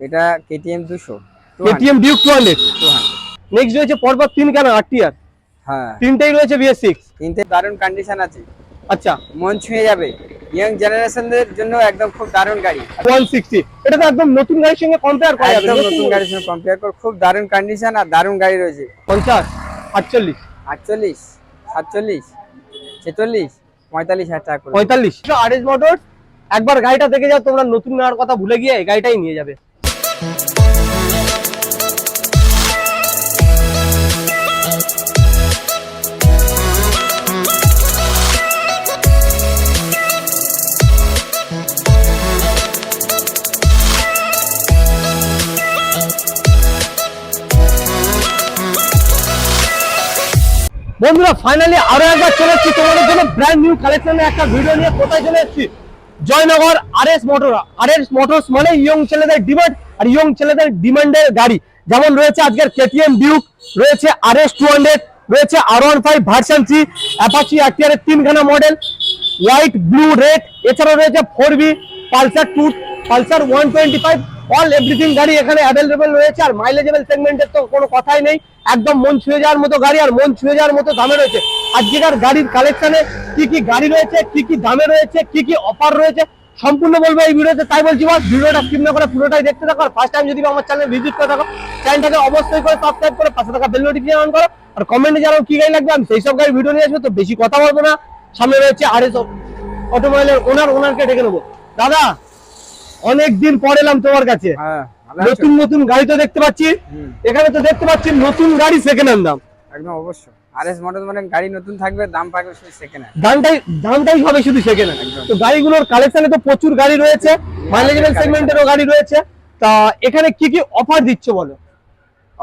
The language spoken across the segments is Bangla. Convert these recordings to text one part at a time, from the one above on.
এটা কেটিএম 200 কেটিএম ডিউক 200। 200। নেক্সট রয়েছে পরপর 3 কেন আরটিআর, হ্যাঁ, তিনটাই রয়েছে BS6। তিনটে দারুণ কন্ডিশন আছে, আচ্ছা, মন ছুঁয়ে যাবে। ইয়াং জেনারেশনদের জন্য একদম খুব দারুণ গাড়ি। 160, এটা তো একদম নতুন গাড়ির সঙ্গে কম্পেয়ার করা যাবে। একদম নতুন গাড়ির সঙ্গে কম্পেয়ার করে খুব দারুণ কন্ডিশন আর দারুণ গাড়ি রয়েছে। 50, 48, 48, 47, 46, 45,000 টাকা করে। 45। আরএস মোটরস, একবার গাড়িটা দেখে যাও, তোমরা নতুন নেওয়ার কথা ভুলে গিয়ে এই গাড়িটাই নিয়ে যাবে। বন্ধুরা ফাইনালি আরো একবার চলে এসেছি তোমাদের জন্য ব্র্যান্ড নিউ কালেকশনের একটা ভিডিও নিয়ে। কোথায় চলে এসেছি? Joynagar RS motor. RS motors মানে ইয়ং ছেলেদের ডিমান্ড, আর ইয়ং ছেলেদের ডিমান্ডের গাড়ি। যেমন রয়েছে আজকের কেটিএম ডিউক, রয়েছে RS 200, রয়েছে R15 ভার্সন 3, অ্যাপাচি আরটিআর এর 3খানা মডেল, হোয়াইট, ব্লু, রেড। এছাড়াও রয়েছে 4B, Pulsar 2, Pulsar 125, all everything গাড়ি এখানে অ্যাভেলেবেল রয়েছে। আর মাইলেজেবল সেগমেন্টের তো কোনো কথাই নেই, একদম মন ছুঁয়ে যাওয়ার মতো গাড়ি আর মন ছুঁয়ে যাওয়ার মতো দামে রয়েছে। আজকের গাড়ির কালেকশনে কি কি গাড়ি রয়েছে, কি কি দামে রয়েছে, কি কি অফার রয়েছে, সম্পূর্ণ বলবো এই ভিডিওতে। তাই বলছি বস, ভিডিওটা স্কিপ না করে পুরোটাই দেখতে থাকো। আর ফার্স্ট টাইম যদি আমার চ্যানেল ভিজিট করে থাকো, চ্যানেলটাকে অবশ্যই করে সাবস্ক্রাইব করে পাশে থাকা বেল নোটিফিকেশন অন করো। আর কমেন্টে জানাও কি গাড়ি লাগবে, আমি সেই সব গাড়ি ভিডিও নিয়ে আসবো। তো বেশি কথা বলবো না, সামনে রয়েছে আরএস অটোমোবাইলের ওনারকে ডেকে নেবো। দাদা, অনেকদিন পর এলাম তোমার কাছে। হ্যাঁ, নতুন নতুন গাড়ি তো দেখতে পাচ্ছি, এখানে তো দেখতে পাচ্ছি নতুন গাড়ি সেকেন্ড হ্যান্ড দাম। একদম অবশ্যই আরএস মোটরস মানে গাড়ি নতুন থাকবে, দাম পাবে শুধু সেকেন্ড হ্যান্ড। দামটাই হবে শুধু সেকেন্ড হ্যান্ড। তো গাড়িগুলোর কালেকশনে তো প্রচুর গাড়ি রয়েছে, মাইলেজেবল সেগমেন্টেরও গাড়ি রয়েছে। তা এখানে কি কি অফার দিচ্ছ বলো?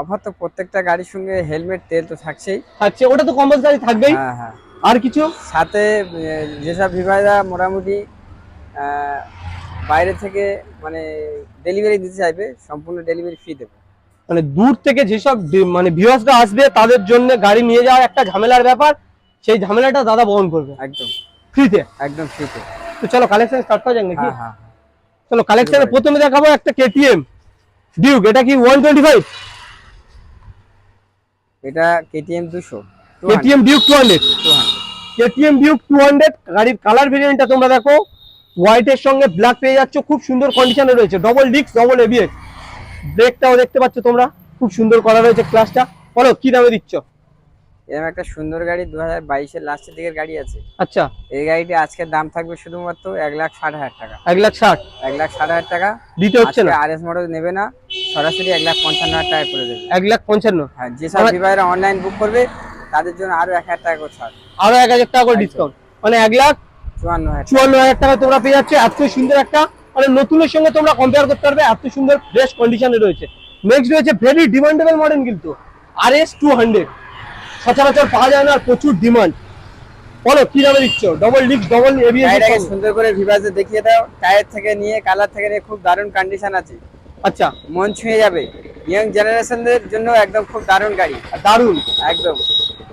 অফার তো প্রত্যেকটা গাড়ির সঙ্গে হেলমেট, তেল তো থাকছেই। আচ্ছা, ওটা তো কম্পালসারি থাকবেই। হ্যাঁ হ্যাঁ। আর কিছু সাথে যেসব বিভাগরা মোটামুটি বাইরে থেকে মানে ডেলিভারি দিতে চাইবে, সম্পূর্ণ ডেলিভারি ফ্রি দেবে। মানে দূর থেকে যেসব মানে ভিউয়ার্সরা আসবে তাদের জন্য গাড়ি নিয়ে যাওয়া একটা ঝামেলার ব্যাপার, সেই ঝামেলাটা দাদা বহন করবে একদম ফ্রিতে। একদম ফ্রিতে। তো চলো কালেকশন স্টার্ট করা যাক নাকি? হ্যাঁ হ্যাঁ। চলো কালেকশনে প্রথমে দেখাবো একটা কেটিএম ডিউক। এটা কি 125? এটা KTM 200। KTM Duke 200। 200। KTM Duke 200 গাড়ির কালার ভেরিয়েন্টটা তোমরা দেখো, হোয়াইটের সঙ্গে ব্ল্যাক পেয়ে যাচ্ছ, খুব সুন্দর কন্ডিশনে রয়েছে। ডবল ডিস্ক, ডবল এবিএস, ব্রেকটাও দেখতে পাচ্ছ তোমরা, খুব সুন্দর করা রয়েছে ক্লাসটা। বলো কি দামে দিচ্ছ? এরকম একটা সুন্দর গাড়ি 2022-এর লাস্টের দিকের গাড়ি আছে। আচ্ছা, এই গাড়িটি আজকের দাম থাকবে শুধুমাত্র 1,60,000 টাকা। 1,60,000? 1,60,000 টাকা দিতে হচ্ছে না? আরএস মডেল নেবে না, সরাসরি 1,55,000 টাকা করে দেবে। 1,55,000? হ্যাঁ, যেসব বিভাগরা অনলাইন বুক করবে তাদের জন্য আরো 1,000 টাকা করে ছাড়, আরো 1,000 টাকা করে ডিসকাউন্ট, মানে 1,54,000 টাকা তোমরা পেয়ে যাচ্ছে। এত সুন্দর একটা, মানে নতুনের সঙ্গে তোমরা কম্পেয়ার করতে পারবে, এত সুন্দর ফ্রেশ কন্ডিশনে রয়েছে। নেক্সট রয়েছে ভেরি ডিমান্ডেবল মডেল, কিন্তু RS 200 সচরাচর পাওয়া যায় না, আর প্রচুর ডিমান্ড। বলো কি দামে দিচ্ছ? Double disc, double ABS. গাড়িটাকে সুন্দর করে ভিভাসে দেখিয়ে দাও। টায়ার থেকে নিয়ে কালার থেকে নিয়ে খুব দারুণ কন্ডিশন আছে। আচ্ছা, মন ছুঁয়ে যাবে। ইয়াং জেনারেশনদের জন্য একদম খুব দারুণ গাড়ি, দারুণ একদম।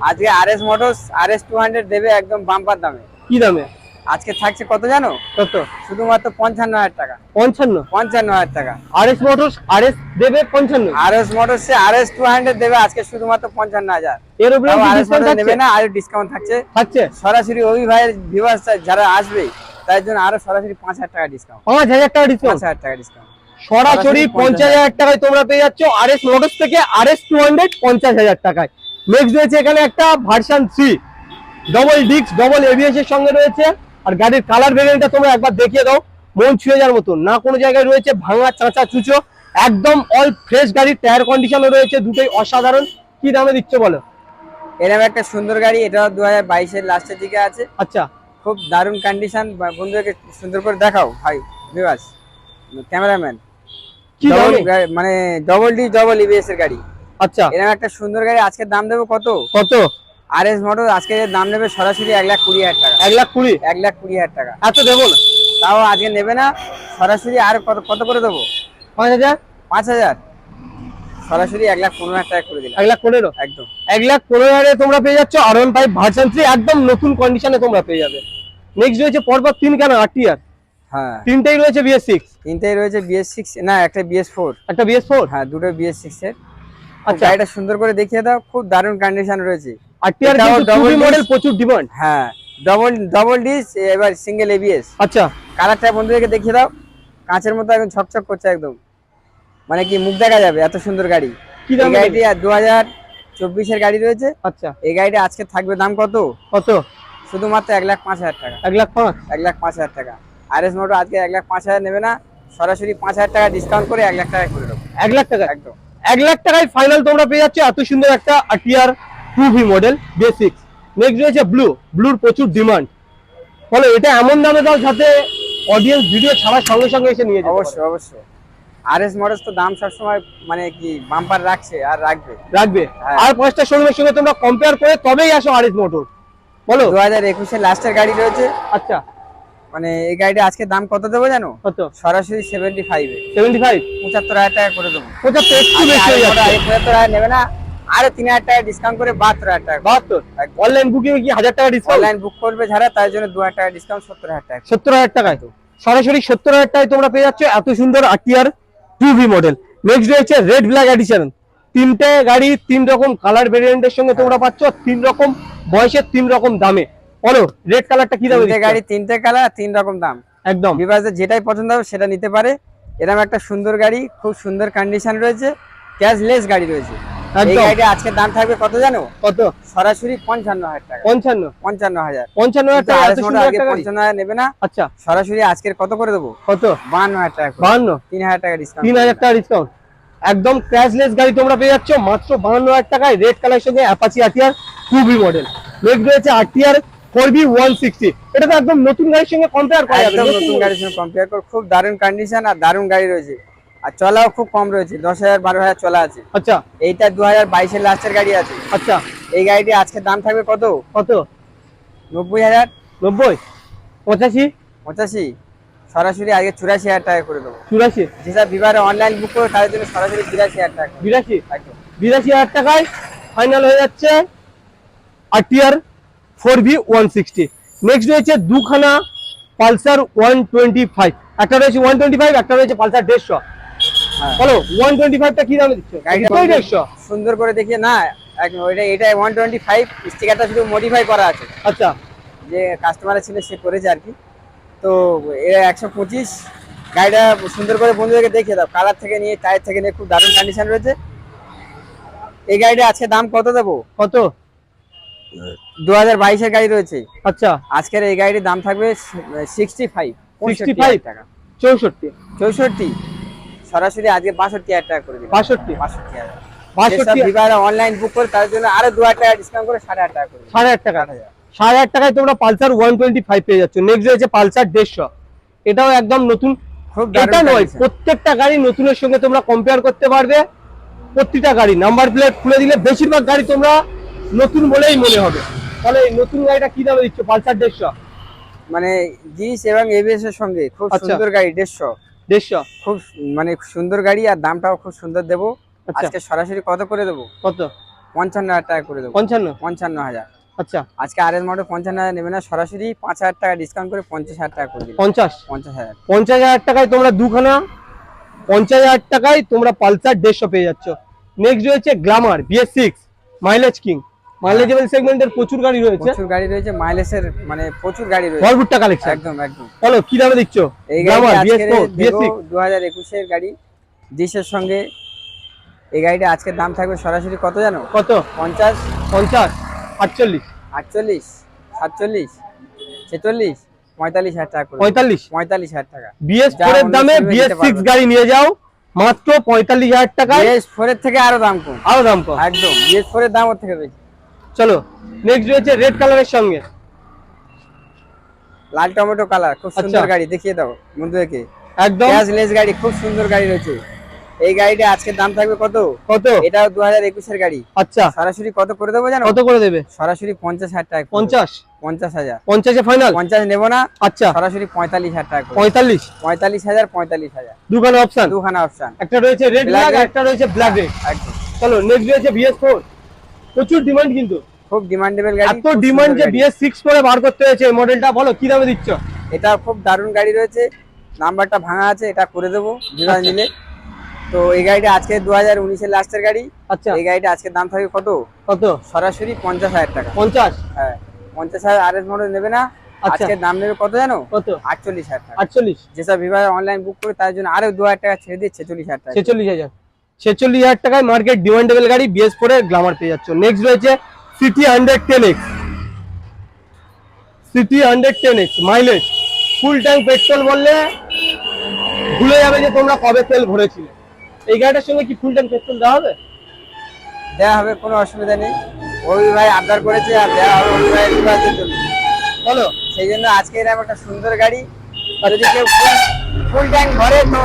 আজকে আরএস মোটরস RS 200 দেবে একদম বাম্পার দামে। কি দামে আজকে থাকছে কত জানো? কত? শুধুমাত্র 55,000 টাকা। 55? 55,000 টাকা। RS মোটরস RS দেবে 55? RS মোটরস RS 200 দেবে আজকে শুধুমাত্র 55,000। এর উপরে ডিসকাউন্ট নেবে না, আর ডিসকাউন্ট থাকছে। সরাসরি ওই ভাইয়ের ভিউয়ার্স যারা আসবে তার জন্য আরো সরাসরি 5,000 টাকা ডিসকাউন্ট। 5,000 টাকা ডিসকাউন্ট? 5,000 টাকা ডিসকাউন্ট। সরাসরি 50,000 টাকায় তোমরা পেয়ে যাচ্ছ RS মোটরস থেকে RS 200 50,000 টাকায়। নেক্সট রয়েছে এখানে একটা version 3, double disc, double ABS এর সঙ্গে রয়েছে। আর গাড়ির কালার ভেরিয়েন্টটা তোমরা একবার দেখিয়ে দাও, মন ছুঁয়ে যাওয়ার মতো। না কোনো জায়গায় রয়েছে ভাঙা চাঁচা চুচো, একদম অল ফ্রেশ গাড়ি, টায়ার কন্ডিশনও রয়েছে, দুটোই অসাধারণ। কি দামে দিচ্ছ বলো? এরকম একটা সুন্দর গাড়ি, এটা 2022-এর লাস্টের দিকে আছে। আচ্ছা, খুব দারুণ কন্ডিশন। বন্ধুদেরকে সুন্দর করে দেখাও ভাই ভিউয়ার্স, ক্যামেরাম্যান। কি দামে? মানে ডবল ডি ডবল এবিএস এর গাড়ি। আচ্ছা, এরকম একটা সুন্দর গাড়ি আজকে দাম দেবো কত? কত? RS মোটর আজকে দাম নেবে সরাসরি 1,20,000 টাকা। 1,20,000? 1,20,000 টাকা। এত দেবো না? তাও আজকে নেবে না, সরাসরি আর কত করে দেবো? 5,000? 5,000? সরাসরি 1,15,000 টাকা করে দিলাম। 1,15,000? একদম 1,15,000 তোমরা পেয়ে যাচ্ছ R15 ভার্সন 3, একদম নতুন কন্ডিশনে তোমরা পেয়ে যাবে। নেক্সট রয়েছে পরপর 3 কেন আরটিআর। হ্যাঁ তিনটেই রয়েছে BS6, তিনটেই রয়েছে BS6, না একটা BS4, একটা BS4। হ্যাঁ দুটো BS6 এর। আচ্ছা, গাড়িটা সুন্দর করে দেখিয়ে দাও, খুব দারুণ কন্ডিশন রয়েছে। আর টিআর এটাও কিন্তু double 2B মডেল, disc। প্রচুর ডিমান্ড। হ্যাঁ ডবল ডিস, এবার সিঙ্গেল ABS। আচ্ছা, কালারটা বন্ধুদেরকে দেখিয়ে দাও, কাঁচের মতো একদম ঝকঝক করছে একদম, মানে কি মুখ দেখা যাবে এত সুন্দর গাড়ি। কি এই দাম গাড়িটি 2024 এর গাড়ি রয়েছে। আচ্ছা, এই গাড়িটা আজকে থাকবে দাম কত? কত? শুধুমাত্র 1,05,000 টাকা। 1,05,000। 1,05,000 টাকা। RS মোটর আজকে 1,05,000 নেবে না, সরাসরি 5,000 টাকা ডিসকাউন্ট করে 1,00,000 টাকা করে দেবো। 1,00,000 টাকা, একদম 1,00,000 টাকায় ফাইনাল তোমরা পেয়ে যাচ্ছ এত সুন্দর একটা TR 2B model BS6। Next রয়েছে ব্লুর প্রচুর ডিমান্ড। বলো এটা এমন দামে দাও যাতে অডিয়েন্স ভিডিও ছাড়ার সঙ্গে সঙ্গে এসে নিয়ে যাবে। অবশ্যই অবশ্যই। RS মোটরস তো দাম সবসময় মানে কি বাম্পার রাখছে আর রাখবে। হ্যাঁ। আর 5টা শোরুমের সঙ্গে তোমরা কম্পেয়ার করে তবেই আসো RS মোটর। বলো 2021 এর লাস্টের গাড়ি রয়েছে। আচ্ছা, মানে এই গাড়িটা আজকে দাম কত দেবো জানো? কত? সরাসরি 75 এ 75, 75,000 টাকা করে দেবো। 75 একটু বেশি হয়ে যাচ্ছে। 75,000 নেবে না, আরো 3,000 টাকা ডিসকাউন্ট করে 72,000 টাকা। 72। অনলাইন বুকিং কি 1,000 টাকা ডিসকাউন্ট? অনলাইন বুক করবে যারা তার জন্য 2,000 টাকা ডিসকাউন্ট, 70,000 টাকা। 70,000 টাকায় সরাসরি 70,000 টাকায় তোমরা পেয়ে যাচ্ছ এত সুন্দর টিআর 2B মডেল। নেক্সট রয়েছে রেড ব্ল্যাক এডিশন। তিনটে গাড়ি তিন রকম কালার ভেরিয়েন্টের সঙ্গে তোমরা পাচ্ছ, তিন রকম বয়সের, তিন রকম দামে। বলো রেড কালারটা কি দামে? তিনটে গাড়ি তিনটে কালার, তিন রকম দাম। একদম বিভাজে যেটাই পছন্দ হবে সেটা নিতে পারে। এরকম একটা সুন্দর গাড়ি, খুব সুন্দর কন্ডিশন রয়েছে, ক্যাশলেস গাড়ি রয়েছে। এই একদম। গাড়িটা আজকে দাম থাকবে কত জানো? কত? সরাসরি 55,000 টাকা। 55, 55,000। 55,000 টাকা এত সুন্দর একটা গাড়ি। 55,000 নেবে না, আচ্ছা, সরাসরি আজকের কত করে দেবো? কত? 52,000 টাকা করে। 52, 3,000 টাকা ডিসকাউন্ট। 3,000 টাকা ডিসকাউন্ট। একদম ক্র্যাশলেস গাড়ি তোমরা পেয়ে যাচ্ছ মাত্র 52,000 টাকায় রেড কালারের সঙ্গে Apache RTR 2B model. Next রয়েছে আরটিআর 4B 160। এটা তো একদম নতুন গাড়ির সঙ্গে কম্পেয়ার করা যাবে। একদম নতুন গাড়ির সঙ্গে কম্পেয়ার করে খুব দারুণ কন্ডিশন আর দারুণ গাড়ি রয়েছে, আর চলাও খুব কম রয়েছে, 10,000 12,000 চলা আছে। আচ্ছা, এইটা 2022 এর লাস্টের গাড়ি আছে। আচ্ছা, এই গাড়িটি আজকে দাম থাকবে কত? কত? 90,000। 90, 85, 85, সরাসরি আগে 84,000 টাকা করে দেবো। 84, যেসব বিবারে অনলাইন বুক করবে তাদের জন্য সরাসরি 82,000 টাকা। 82, একদম 82,000 টাকায় ফাইনাল হয়ে যাচ্ছে আরটিআর 4B 160। নেক্সট রয়েছে দুখানা পালসার 125। একটা রয়েছে 125, একটা রয়েছে পালসার 150। হ্যাঁ। বলো 125টা কি দামে দিচ্ছ? গাড়িটা 150। সুন্দর করে দেখিয়ে না, একদম এটা 125, স্টিকারটা শুধু মডিফাই করা আছে, আচ্ছা, যে কাস্টমারের ছিল সে করেছে আর কি। তো এটা 125। গাড়িটা সুন্দর করে বন্ধুদেরকে দেখিয়ে দাও, কালার থেকে নিয়ে টায়ার থেকে নিয়ে খুব দারুণ কন্ডিশন রয়েছে। এই গাড়িটা আজকে দাম কত দেবো? কত? 2022 এর গাড়ি রয়েছে। আচ্ছা, আজকের এই গাড়ির দাম থাকবে 65, 65 টাকা। 64, 64, সরাসরি আজকে 62,000 টাকা করে দিলাম। 62, 62,000। 62, বিবারে অনলাইন বুক করে তার জন্য আরো 2,000 টাকা ডিসকাউন্ট করে 8,500 টাকা করে দিলাম। 8,500 টাকা। 8,500 টাকায় তোমরা পালসার 125 পেয়ে যাচ্ছ। নেক্সট রয়েছে পালসার 150। এটাও একদম নতুন। খুব এটা দারুণ নয়, condition। প্রত্যেকটা গাড়ি নতুনের সঙ্গে তোমরা কম্পেয়ার করতে পারবে। প্রত্যেকটা গাড়ি নাম্বার প্লেট খুলে দিলে বেশিরভাগ গাড়ি তোমরা নতুন বলেই মনে হবে। তাহলে এই নতুন গাড়িটা কি দামে দিচ্ছ? পালসার 150, মানে জিস এবং এবিএস এর সঙ্গে খুব আচ্ছা। সুন্দর গাড়ি 150। 150, খুব মানে সুন্দর গাড়ি আর দামটাও খুব সুন্দর দেবো। আচ্ছা। আজকে সরাসরি কত করে দেবো? কত? 55,000 টাকা করে দেবো। 55, 55,000। আচ্ছা, আজকে RS মোটর 55,000 নেবে না, সরাসরি 5,000 টাকা ডিসকাউন্ট করে 50,000 টাকা করে দিলাম। 50, 50,000। 50,000 টাকায় তোমরা দুখানা 50,000 টাকায় তোমরা পালসার 150 পেয়ে যাচ্ছ। নেক্সট রয়েছে গ্ল্যামার BS6 মাইলেজ কিং। মাইলেজেবল সেগমেন্টের প্রচুর গাড়ি রয়েছে, প্রচুর গাড়ি রয়েছে, মাইলেজের মানে প্রচুর গাড়ি রয়েছে, ভরপুরটা কালেকশন। একদম একদম। বলো কি দামে দিচ্ছ? এই গ্ল্যামার গাড়ি আজকে BS4 BS6 2021 এর গাড়ি ডিসের সঙ্গে। এই গাড়িটা আজকের দাম থাকবে সরাসরি কত জানো? কত? 50, 50, 48, 48, 47, 46, 45,000 টাকা করে। 45, 45,000 টাকা। BS4 এর অন্য দামে showroom এ নিতে BS6 পারবে। গাড়ি নিয়ে যাও মাত্র 45,000 টাকায়। BS4 এর থেকে আরো দাম কম, আরো দাম কম। একদম BS4 এর দাম ওর থেকে বেশি। চলো নেক্সট রয়েছে রেড কালারের সঙ্গে লাল টমেটো কালার, খুব সুন্দর আচ্ছা। গাড়ি, দেখিয়ে দাও বন্ধুদেরকে। একদম ক্যাশলেস গাড়ি, খুব সুন্দর গাড়ি রয়েছে। এই গাড়িটা আজকে দাম থাকবে কত? কত? এটাও 2021 এর গাড়ি। আচ্ছা, সরাসরি কত করে দেবো জানো? কত করে দেবে? সরাসরি 50,000 টাকা। 50, 50,000। 50 এ ফাইনাল। 50 নেবো না, আচ্ছা, সরাসরি 45,000 টাকা করে। 45, 45,000, 45,000। দুখানা অপশন, দুখানা অপশন, একটা রয়েছে রেড Black ব্ল্যাক, red। একটা রয়েছে ব্ল্যাক রেড। একদম চলো নেক্সট রয়েছে BS4। প্রচুর ডিমান্ড কিন্তু, খুব ডিমান্ডেবল গাড়ি। এত ডিমান্ড যে BS6 করে বার করতে হয়েছে এই মডেলটা। বলো কি দামে দিচ্ছ? এটা খুব দারুণ গাড়ি রয়েছে, নাম্বারটা ভাঙা আছে, এটা করে দেবো বিভাগ আচ্ছা। নিলে। তো এই গাড়িটা আজকে 2019-এর লাস্টের গাড়ি। আচ্ছা, এই গাড়িটা আজকে দাম থাকবে কত? কত? সরাসরি 50,000 টাকা। 50? হ্যাঁ, 50,000 RS মডেল নেবে না, আচ্ছা, আজকে দাম নেবে কত জানো? কত? 48,000 টাকা। 48? যেসব বিভাগে অনলাইন বুক করে তার জন্য আরো 2,000 টাকা ছেড়ে দিয়ে 46,000 টাকা। 46,000? 46,000 টাকায় মার্কেট ডিমান্ডেবল গাড়ি BS4 এর গ্ল্যামার পেয়ে যাচ্ছ। নেক্সট রয়েছে city 110X। City 110X mileage full tank petrol বললে ভুলে যাবে যে তোমরা কবে তেল ভরেছিলে। এই গাড়িটার সঙ্গে কি ফুল ট্যাঙ্ক পেট্রোল দেওয়া হবে? দেওয়া হবে, কোনো অসুবিধা নেই। ওই ভাই আবদার করেছে আর দেওয়া হবে ওই ভাই বিভাগের জন্য। বলো। সেই জন্য আজকে এরকম একটা সুন্দর গাড়ি, যদি কেউ ফুল ট্যাঙ্ক ভরে তো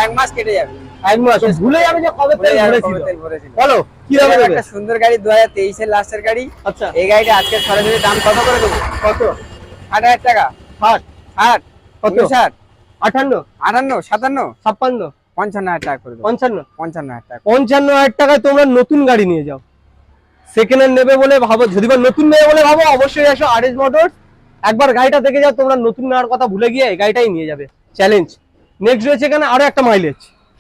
1 মাস কেটে যাবে। 1 মাস ভুলে যাবে যে কবে ভুলে তেল যাবে ভরেছিল। কবে তেল ভরেছিল। বলো কি দামে এরকম দেবে? একটা সুন্দর গাড়ি 2023-এর লাস্টের গাড়ি। আচ্ছা, এই গাড়িটা আজকে সরাসরি দাম কত করে দেবো? কত? 60,000 টাকা। 60? 60, কত? 59, 58? 58, 57, 56? 55,000 টাকা করে দেবো। 55? 55,000 টাকা। 55,000 টাকায় তোমরা নতুন গাড়ি নিয়ে যাও। সেকেন্ড হ্যান্ড নেবে বলে ভাবো, যদি বা নতুন নেবে বলে ভাবো, অবশ্যই এসো RS মোটরস। একবার গাড়িটা দেখে যাও, তোমরা নতুন নেওয়ার কথা ভুলে গিয়ে এই গাড়িটাই নিয়ে যাবে। চ্যালেঞ্জ। নেক্সট রয়েছে এখানে আরো একটা মাইলেজ,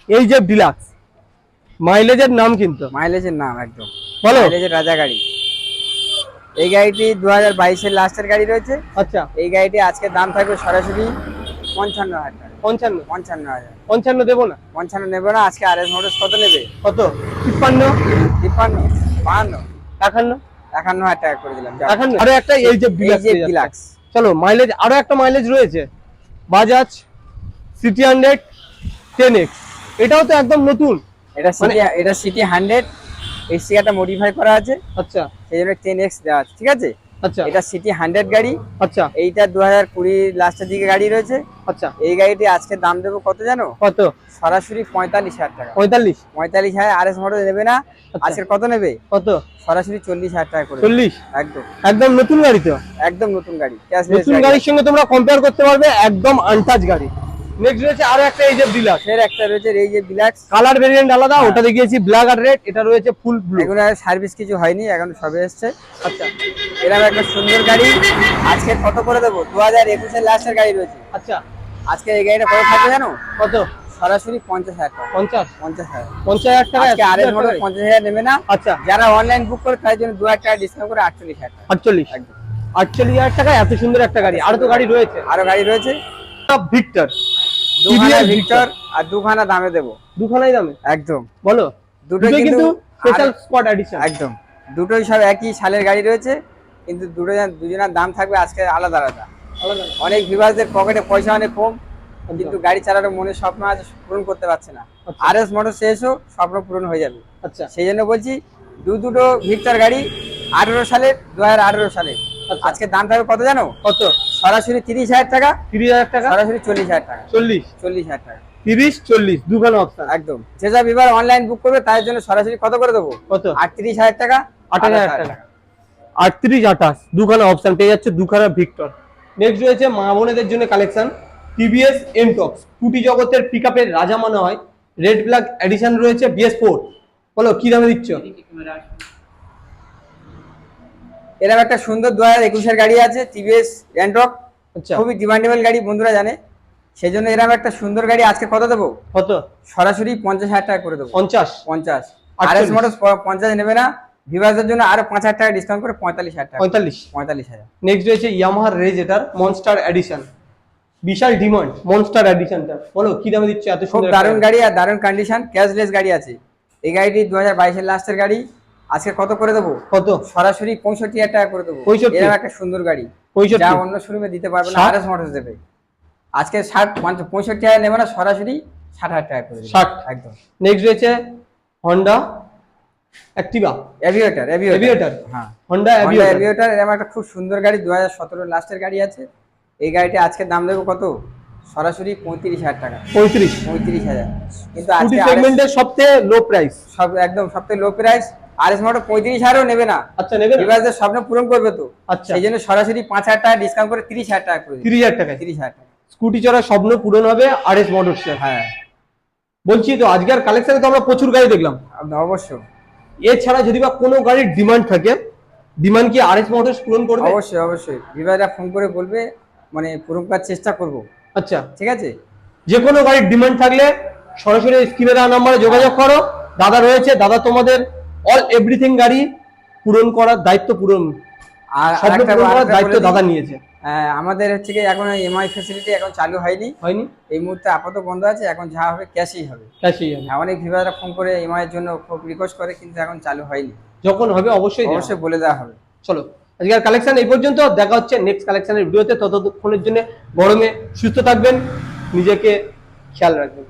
এই যে ডিলাক্স। মাইলেজের নাম কিন্তু, মাইলেজের নাম একদম বলো। মাইলেজের রাজা গাড়ি। এই গাড়িটি 2022-এর লাস্টের গাড়ি রয়েছে। আচ্ছা, এই গাড়িটি আজকে দাম থাকবে সরাসরি 55,000 টাকা। 55? 55,000। 55 দেবো না? 55 নেবে না, আজকে RS মোটরস কত নেবে? কত? 53? 53, 52, 51? 51,000 টাকা করে দিলাম। যাও। 51? আরো একটা এই যে ডিলাক্স। চলো মাইলেজ, আরো একটা মাইলেজ রয়েছে বাজাজ সিটি 110X। এটাও তো একদম নতুন। এটা সিটি 100, এই সিয়াটা মডিফাই করা আছে, আচ্ছা, সেই জন্য 10X দেওয়া আছে, ঠিক আছে? আচ্ছা, এটা সিটি 100 গাড়ি। আচ্ছা, এইটা 2020 লাস্টের দিকে গাড়ি রয়েছে। আচ্ছা। এই গাড়িটি আজকে দাম দেবো কত জানো? কত? সরাসরি 45,000 টাকা। 45? 45,000 RS মডেল নেবে না, আচ্ছা। আজকে কত নেবে? কত? সরাসরি 40,000 টাকা করে। 40? একদম একদম নতুন গাড়ি তো। একদম নতুন গাড়ি, ক্যাশলেস নতুন গাড়ির সঙ্গে তোমরা কম্পেয়ার করতে পারবে, একদম আনটাচ গাড়ি। নেক্সট রয়েছে আরো একটা এই যে ডিলাক্স। এর একটা রয়েছে এই যে ডিলাক্স। কালার ভেরিয়েন্ট আলাদা, ওটা দেখিয়েছি ব্ল্যাক আর রেড, এটা রয়েছে ফুল ব্লু। এগুলো সার্ভিস কিছু হয়নি, এখন সবে এসছে। আচ্ছা, এরকম একটা সুন্দর গাড়ি আজকে কত করে দেবো? 2021-এর লাস্টের গাড়ি রয়েছে। আচ্ছা। আজকে এই গাড়িটা কত থাকবে জানো? কত? সরাসরি 50,000 টাকা। 50? 50,000। 50,000 টাকা আজকে RS মডেল 50,000 নেবে না, আচ্ছা, যারা অনলাইন বুক করে তার জন্য 2,000 টাকা ডিসকাউন্ট করে 48,000 টাকা। 48? একদম 48,000 টাকা এত সুন্দর একটা গাড়ি। আরো তো গাড়ি রয়েছে। আরো গাড়ি রয়েছে, ভিক্টর, দুখানা ভিক্টর আর দুখানা দামে দেবো। দুখানাই দামে? একদম। বলো। দুটোই দুটোই কিন্তু স্পেশাল আর- স্পট এডিশন। একদম দুটোই সব একই সালের গাড়ি রয়েছে, কিন্তু দুজনের দাম থাকবে আজকে আলাদা আলাদা। আলাদা? অনেক ভিউয়ারদের পকেটে পয়সা অনেক কম, কিন্তু গাড়ি চালানোর মনে স্বপ্ন আছে, পূরণ করতে পারছে না। আচ্ছা। RS মোটর শেষও স্বপ্ন পূরণ হয়ে যাবে। আচ্ছা, সেই জন্য বলছি দুটো ভিক্টর গাড়ি 18 সালের, 2018 সালের। আচ্ছা। আজকে দাম থাকবে কত জানো? কত? সরাসরি 30,000 টাকা। 30,000 টাকা? সরাসরি 40,000 টাকা। 40? 40,000 টাকা 30, 40 দুখানা অপশন। একদম। যেসব এবার অনলাইন বুক করবে তার জন্য সরাসরি কত করে দেবো? কত? 38,000 টাকা। 28,000 টাকা। 38, 28 দুখানা অপশন পেয়ে যাচ্ছে, দুখানা ভিক্টর। নেক্সট রয়েছে মা বোনেদের জন্য কালেকশন, TVS এনটক্স। স্কুটি জগতের পিকআপের রাজা মনে হয়, রেড ব্ল্যাক এডিশন রয়েছে BS4। বলো কি দামে দিচ্ছ? এরকম একটা সুন্দর 2021-এর গাড়ি আছে TVS এনটক, আচ্ছা, খুবই ডিমান্ডেবল গাড়ি, বন্ধুরা জানে। সেই জন্য এরকম একটা সুন্দর গাড়ি আজকে কত দেবো? কত? সরাসরি 50,000 টাকা করে দেবো। 50? 50। 48 RS মোটরস 50 নেবে না, ভিভার্সের জন্য আরো 5,000 টাকা ডিসকাউন্ট করে 45,000 টাকা। 45? 45,000। নেক্সট রয়েছে ইয়ামাহা রেজেটার মনস্টার এডিশন, বিশাল ডিমান্ড মনস্টার এডিশনটা। বলো কি দামে দিচ্ছ এত খুব সুন্দর দারুণ গাড়ি আর দারুণ কন্ডিশন, ক্যাশলেস গাড়ি আছে। এই গাড়িটি 2022-এর লাস্টের গাড়ি, আজকে কত করে দেবো? কত? সরাসরি 65,000 টাকা করে দেবো। 65? এরকম একটা সুন্দর গাড়ি 65? যা অন্য শোরুমে দিতে পারবে না, 60? RS মোটরস দেবে। আজকে 65,000 নেবে না, সরাসরি 60,000 টাকা করে দেবে। 60? একদম। নেক্সট রয়েছে হন্ডা অ্যাক্টিভা এভিয়েটর। এভিয়েটার। হ্যাঁ, হন্ডা হন্ডা এভিয়েটার। এভিয়েটর এরকম একটা খুব সুন্দর গাড়ি, 2017 লাস্টের গাড়ি আছে। এই গাড়িটা আজকে দাম দেবো কত? সরাসরি 35,000 টাকা। 35? 35,000। কিন্তু স্কুটি আজকে সেগমেন্টের সবচেয়ে লো প্রাইস। সব একদম সবথেকে লো প্রাইস। RS মোটর 35,000ও নেবে না, আচ্ছা, নেবে না? ভিউয়ারদের স্বপ্ন পূরণ করবে তো। আচ্ছা, সেই জন্য সরাসরি 5,000 টাকা ডিসকাউন্ট করে 30,000 টাকা করে দিই। 30,000 টাকা 30,000 টাকা। স্কুটি চড়া স্বপ্ন পূরণ হবে RS মোটরসের। হ্যাঁ, বলছি তো আজকের কালেকশনে তো আমরা প্রচুর গাড়ি দেখলাম, অবশ্যই এছাড়া যদি বা কোনো গাড়ির ডিমান্ড থাকে, ডিমান্ড কি RS মোটরস পূরণ করবে? অবশ্যই। ভিউয়াররা ফোন করে বলবে, মানে পূরণ করার চেষ্টা করব। আচ্ছা, ঠিক আছে, যে কোনো গাড়ির ডিমান্ড থাকলে সরাসরি স্ক্রিনে দেওয়া নাম্বারে যোগাযোগ করো, দাদা রয়েছে, দাদা তোমাদের অল এভরিথিং গাড়ি পূরণ করার দায়িত্ব, আর স্বপ্ন আরেকটা পূরণ করার আরেকটা দায়িত্ব বলে দিই, দাদা নিয়েছে। আমাদের হচ্ছে কি এখন এমআই ফ্যাসিলিটি এখন চালু হয়নি, এই মুহূর্তে আপাতত বন্ধ আছে, এখন যা হবে ক্যাশই হবে। ক্যাশই হবে। অনেক ভিভাররা ফোন করে এমআই এর জন্য খুব রিকোয়েস্ট করে, কিন্তু এখন চালু হয়নি, যখন হবে অবশ্যই দেওয়া অবশ্যই হবে। বলে দেওয়া হবে। চলো আজকের কালেকশন এই পর্যন্ত, দেখা হচ্ছে নেক্সট কালেকশনের ভিডিওতে। ততক্ষণের জন্য গরমে সুস্থ থাকবেন, নিজেকে খেয়াল রাখবেন।